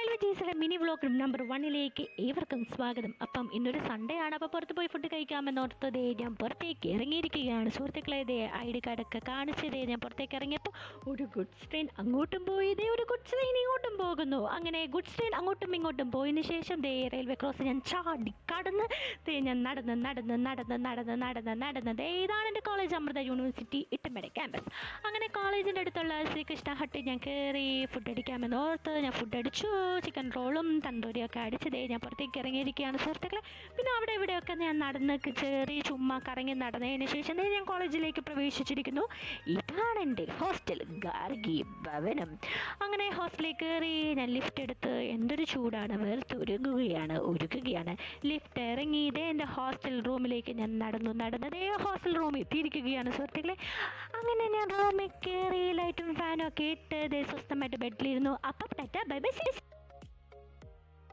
Royal വിജീസിലെ mini vlog number 1 ഏവർക്കും സ്വാഗതം. അപ്പം ഇന്നൊരു സൺഡേ ആണ്. അപ്പോൾ പുറത്ത് പോയി ഫുഡ് കഴിക്കാമെന്നോർത്തതേ ഞാൻ പുറത്തേക്ക് ഇറങ്ങിയിരിക്കുകയാണ്. സുഹൃത്തുക്കളെ, ഇതേ ID കാർഡൊക്കെ കാണിച്ചതേ ഞാൻ പുറത്തേക്ക് ഇറങ്ങിയപ്പോൾ ഒരു ഗുഡ്സ് ട്രെയിൻ അങ്ങോട്ടും പോയി, ഇതേ ഒരു ഗുഡ്സ് ട്രെയിൻ ഇങ്ങോട്ടും പോകുന്നു. അങ്ങനെ ഗുഡ്സ് ട്രെയിൻ അങ്ങോട്ടും ഇങ്ങോട്ടും പോയതിന് ശേഷം ദേ റെയിൽവേ ക്രോസ് ഞാൻ ചാടി കടന്ന് ഞാൻ നടന്ന് ദേ ഇതാണ് എൻ്റെ കോളേജ്, അമൃത യൂണിവേഴ്സിറ്റി ഇട്ടമേട ക്യാമ്പസ്. അങ്ങനെ കോളേജിൻ്റെ അടുത്തുള്ള ശ്രീകൃഷ്ണ ഹട്ടിൽ ഞാൻ കയറി ഫുഡ് അടിക്കാമെന്നോർത്ത് ഞാൻ ഫുഡ് അടിച്ചു. ചിക്കൻ റോളും തന്തൂരിയൊക്കെ അടിച്ചതേ ഞാൻ പുറത്തേക്ക് ഇറങ്ങിയിരിക്കുകയാണ് സുഹൃത്തുക്കളെ. പിന്നെ അവിടെ ഇവിടെയൊക്കെ ഞാൻ നടന്ന് കയറി ചുമ്മാ കറങ്ങി നടന്നതിന് ശേഷം ഞാൻ കോളേജിലേക്ക് പ്രവേശിച്ചിരിക്കുന്നു. ഇതാണ് എൻ്റെ ഹോസ്റ്റൽ, ഗാർഗി ഭവനം. അങ്ങനെ ഹോസ്റ്റലിൽ കയറി ഞാൻ ലിഫ്റ്റ് എടുത്ത് എന്തൊരു ചൂടാണ്, വേർത്ത് ഉരുകുകയാണ്. ലിഫ്റ്റ് ഇറങ്ങി ഇതേ എൻ്റെ ഹോസ്റ്റൽ റൂമിലേക്ക് ഞാൻ നടന്നതേ ഹോസ്റ്റൽ റൂമിൽ എത്തിയിരിക്കുകയാണ് സുഹൃത്തുക്കളെ. അങ്ങനെ ഞാൻ റൂമിൽ കയറി ലൈറ്റും ഫാനും ഒക്കെ ഇട്ട് സ്വസ്ഥമായിട്ട് ബെഡിലിരുന്നു. അപ്പം ടാറ്റ ബൈ ബൈ, സി